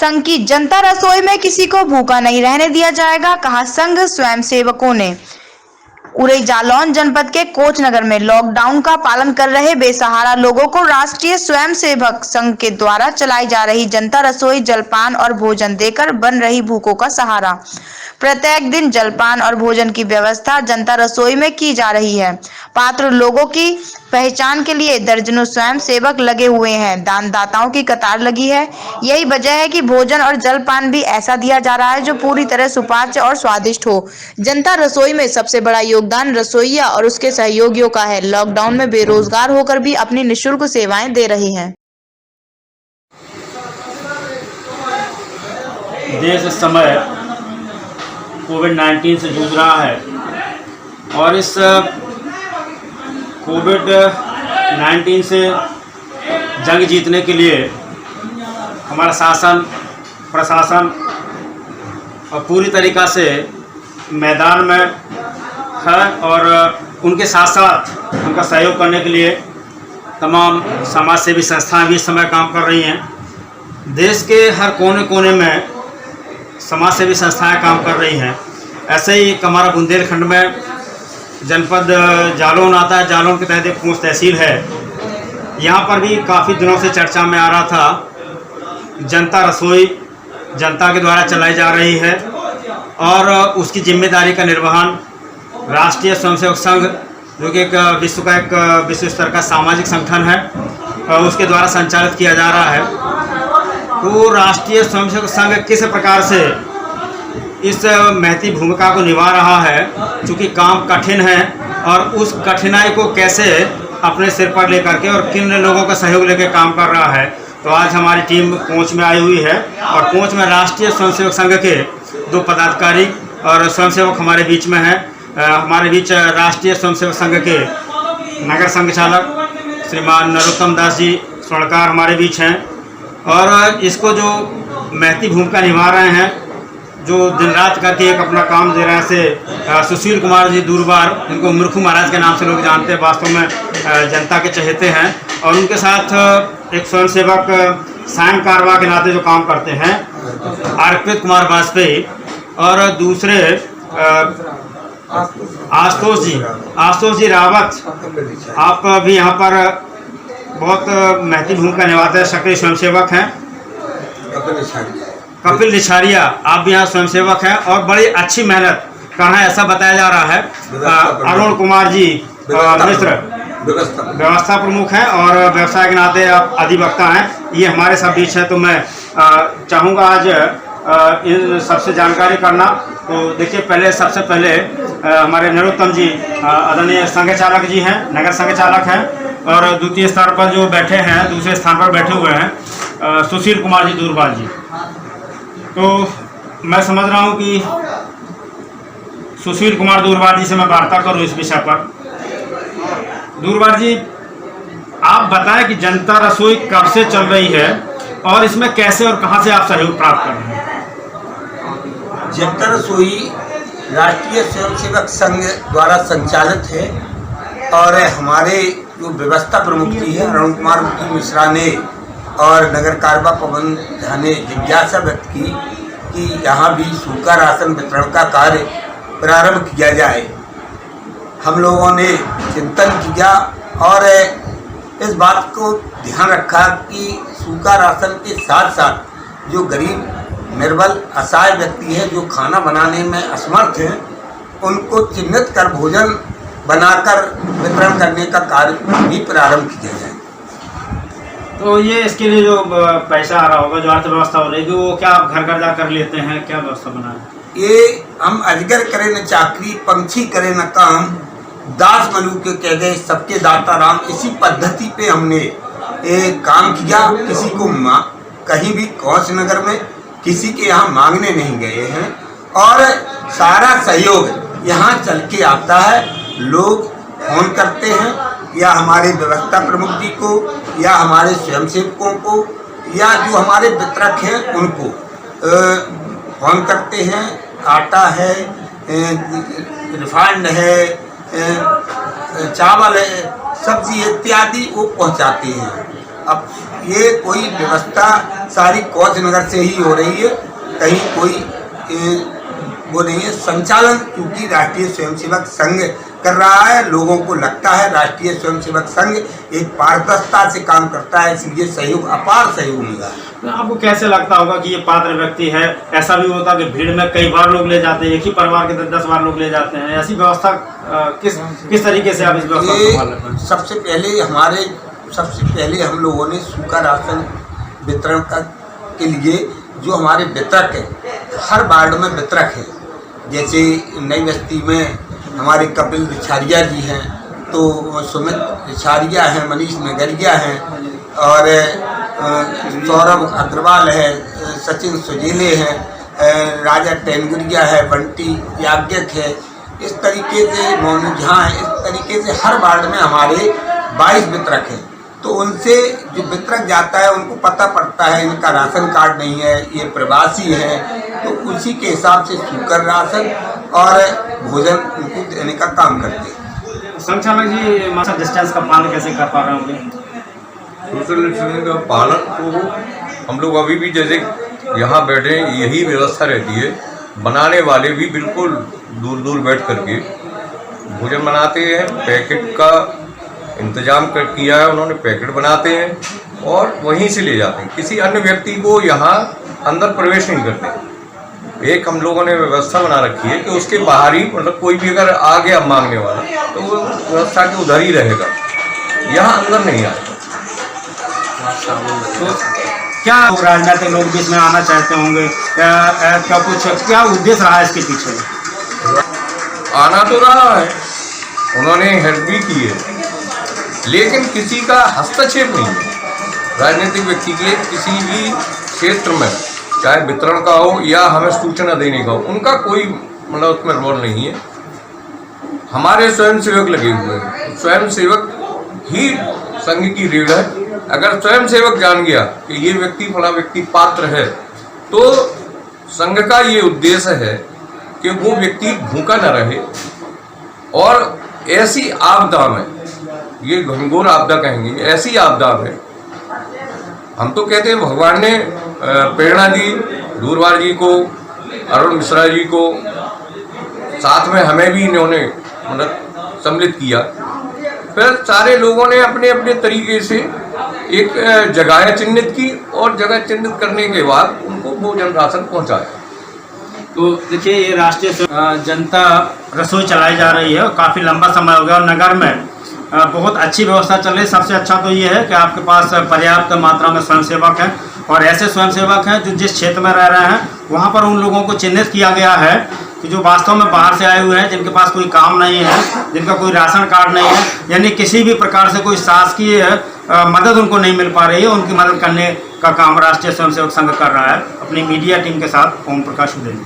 संघ की जनता रसोई में किसी को भूखा नहीं रहने दिया जाएगा, कहा संघ स्वयंसेवकों ने। उरई जालौन जनपद के कोचनगर में लॉकडाउन का पालन कर रहे बेसहारा लोगों को राष्ट्रीय स्वयंसेवक संघ के द्वारा चलाई जा रही जनता रसोई जलपान और भोजन देकर बन रही भूखों का सहारा। प्रत्येक दिन जलपान और भोजन की व्यवस्था जनता रसोई में की जा रही है। पात्र लोगों की पहचान के लिए दर्जनों स्वयंसेवक लगे हुए हैं। दानदाताओं की कतार लगी है। यही वजह है कि भोजन और जलपान भी ऐसा दिया जा रहा है जो पूरी तरह सुपाच्य और स्वादिष्ट हो। जनता रसोई में सबसे बड़ा योगदान रसोइया और उसके सहयोगियों का है। लॉकडाउन में बेरोजगार होकर भी अपनी निःशुल्क सेवाएं दे रहे हैं। देश इस समय कोविड-19 से जूझ रहा है और इस कोविड-19 से जंग जीतने के लिए हमारा शासन प्रशासन और पूरी तरीक़ा से मैदान में है और उनके साथ साथ उनका सहयोग करने के लिए तमाम समाज सेवी संस्थाएं भी इस समय काम कर रही हैं। देश के हर कोने कोने में समाज सेवी संस्थाएं काम कर रही हैं। ऐसे ही हमारा बुंदेलखंड में जनपद जालौन आता है। जालौन के तहत एक कोंच तहसील है। यहाँ पर भी काफ़ी दिनों से चर्चा में आ रहा था। जनता रसोई जनता के द्वारा चलाई जा रही है और उसकी जिम्मेदारी का निर्वहन राष्ट्रीय स्वयंसेवक संघ, जो कि एक विश्व का एक विश्व स्तर का सामाजिक संगठन है, उसके द्वारा संचालित किया जा रहा है। तो राष्ट्रीय स्वयंसेवक संघ किस प्रकार से इस महती भूमिका को निभा रहा है, चूँकि काम कठिन है, और उस कठिनाई को कैसे अपने सिर पर लेकर के और किन लोगों का सहयोग लेकर काम कर रहा है। तो आज हमारी टीम कोंच में आई हुई है और कोंच में राष्ट्रीय स्वयंसेवक संघ के 2 पदाधिकारी और स्वयंसेवक हमारे बीच में हैं। हमारे बीच राष्ट्रीय स्वयंसेवक संघ के नगर संघ चालक श्रीमान नरोत्तम दास जी स्वर्णकार हमारे बीच हैं और इसको जो महती भूमिका निभा रहे हैं, जो दिन रात करके एक अपना काम दे रहे हैं, से सुशील कुमार जी दूरबार, जिनको मुर्खू महाराज के नाम से लोग जानते हैं, वास्तव में जनता के चहेते हैं। और उनके साथ एक स्वयंसेवक सायं कारवा के नाते जो काम करते हैं, अर्पित कुमार वाजपेयी, और दूसरे आशुतोष जी रावत, आप भी यहाँ पर बहुत महती भूमिका निभाते हैं, सक्रिय स्वयंसेवक हैं। कपिल लिछारिया, आप भी यहाँ स्वयंसेवक हैं और बड़ी अच्छी मेहनत कर रहे हैं, ऐसा बताया जा रहा है। अरुण कुमार जी मिश्र व्यवस्था प्रमुख हैं और व्यवसाय के नाते आप अधिवक्ता हैं। ये हमारे सब बीच हैं। तो मैं चाहूँगा आज इन सबसे जानकारी करना। तो देखिए, सबसे पहले हमारे नरोत्तम जी आदरणीय संघ चालक जी हैं, नगर संघ चालक हैं, और द्वितीय स्तर पर जो बैठे हैं, दूसरे स्थान पर बैठे हुए हैं सुशील कुमार जी दूरबार जी। तो मैं समझ रहा हूँ कि सुशील कुमार दूरबार जी से मैं वार्ता करूँ इस विषय पर। दूरबार जी, आप बताएं कि जनता रसोई कब से चल रही है और इसमें कैसे और कहां से आप सहयोग प्राप्त कर रहे हैं? जनता रसोई राष्ट्रीय स्वयंसेवक संघ द्वारा संचालित है और हमारे जो व्यवस्था प्रमुख जी है अरुण कुमार मिश्रा ने और नगर कारवा पवन झा ने जिज्ञासा व्यक्त की कि यहाँ भी सूखा राशन वितरण का कार्य प्रारंभ किया जाए। हम लोगों ने चिंतन किया और इस बात को ध्यान रखा कि सूखा राशन के साथ साथ जो गरीब निर्बल असहाय व्यक्ति है, जो खाना बनाने में असमर्थ हैं, उनको चिन्हित कर भोजन बनाकर वितरण करने का कार्य भी प्रारंभ किया जाए। तो ये इसके लिए जो पैसा आ रहा होगा, जो अर्थव्यवस्था हो रही है, वो क्या आप घर घर जा कर लेते हैं, क्या व्यवस्था बना है? ये हम अजगर करे न चाकरी, पंछी करे न काम, दास मनु के कह गए सबके दाता राम। इसी पद्धति पे हमने एक काम किया। किसी को कहीं भी कोच नगर में किसी के यहाँ मांगने नहीं गए हैं और सारा सहयोग यहाँ चल के आता है। लोग फोन करते हैं या हमारे व्यवस्था प्रमुख जी को या हमारे स्वयंसेवकों को या जो हमारे वितरक हैं उनको फोन करते हैं। आटा है, रिफाइंड है, चावल है, सब्जी इत्यादि वो पहुंचाते हैं। अब ये कोई व्यवस्था सारी कोच नगर से ही हो रही है, कहीं कोई वो नहीं है। संचालन क्योंकि राष्ट्रीय स्वयंसेवक संघ कर रहा है, लोगों को लगता है राष्ट्रीय स्वयंसेवक संघ एक पारदर्शिता से काम करता है, इसलिए सहयोग अपार सहयोग मिला है। आपको कैसे लगता होगा कि ये पात्र व्यक्ति है? ऐसा भी होता है कि भीड़ में कई बार लोग ले जाते हैं, एक ही परिवार के 10 बार लोग ले जाते हैं, ऐसी व्यवस्था किस तरीके से आप इस व्यवस्था को संभाल रहे हैं? सबसे पहले हम लोगों ने सूखा राशन वितरण के लिए जो हमारे वितरक है, हर वार्ड में वितरक है, जैसे नई बस्ती में हमारे कपिल रिछारिया जी हैं, तो सुमित रिछारिया हैं, मनीष नगरिया हैं, और सौरभ अग्रवाल है, सचिन सुजेले हैं, राजा टेनगुरिया है, बंटी याज्ञक है, इस तरीके से मोनू झा है, इस तरीके से हर वार्ड में हमारे 22 वितरक हैं। तो उनसे जो वितरक जाता है उनको पता पड़ता है इनका राशन कार्ड नहीं है, ये प्रवासी है, तो उसी के हिसाब से सूखा राशन और भोजन उनको देने का काम करते हैं। संचालक जी, सोशल डिस्टेंस का पालन कैसे कर पा रहे होंगे? सोशल डिस्टेंस का पालन तो हम लोग अभी भी जैसे यहाँ बैठे यही व्यवस्था रहती है, बनाने वाले भी बिल्कुल दूर दूर बैठ करके भोजन बनाते हैं, पैकेट का इंतजाम किया है उन्होंने, पैकेट बनाते हैं और वहीं से ले जाते हैं, किसी अन्य व्यक्ति को यहाँ अंदर प्रवेश नहीं करते। एक हम लोगों ने व्यवस्था बना रखी है कि उसके बाहर ही, मतलब कोई भी अगर आ गया मांगने वाला तो वो व्यवस्था के उधर ही रहेगा, यहाँ अंदर नहीं आएगा। तो क्या राजनीतिक लोग भी इसमें आना चाहते होंगे? क्या उद्देश्य रहा है इसके पीछे? आना तो रहा है, उन्होंने हेल्प भी की है, लेकिन किसी का हस्तक्षेप नहीं है। राजनीतिक व्यक्ति के किसी भी क्षेत्र में, चाहे वितरण का हो या हमें सूचना देने का हो, उनका कोई मतलब उसमें रोल नहीं है। हमारे स्वयंसेवक लगे हुए हैं, स्वयंसेवक ही संघ की रीढ़ है। अगर स्वयंसेवक जान गया कि ये व्यक्ति फला व्यक्ति पात्र है, तो संघ का ये उद्देश्य है कि वो व्यक्ति भूखा न रहे, और ऐसी आपदा में, ये घनघोर आपदा कहेंगे, ऐसी आपदा में हम तो कहते हैं भगवान ने प्रेरणा दी, दूरवार जी को, अरुण मिश्रा जी को, साथ में हमें भी इन्होंने मतलब सम्मिलित किया। फिर सारे लोगों ने अपने अपने तरीके से एक जगह चिन्हित की और जगह चिन्हित करने के बाद उनको भोजन राशन पहुंचाया। तो देखिए, ये राष्ट्रीय जनता रसोई चलाई जा रही है और काफ़ी लंबा समय हो गया, और नगर में बहुत अच्छी व्यवस्था चल रही है। सबसे अच्छा तो ये है कि आपके पास पर्याप्त मात्रा में स्वयंसेवक हैं, और ऐसे स्वयंसेवक हैं जो जिस क्षेत्र में रह रहे हैं वहाँ पर उन लोगों को चिन्हित किया गया है कि जो वास्तव में बाहर से आए हुए हैं, जिनके पास कोई काम नहीं है, जिनका कोई राशन कार्ड नहीं है, यानी किसी भी प्रकार से कोई शासकीय मदद उनको नहीं मिल पा रही है, उनकी मदद करने का काम राष्ट्रीय स्वयंसेवक संघ कर रहा है। अपनी मीडिया टीम के साथ ओम प्रकाश उदेल।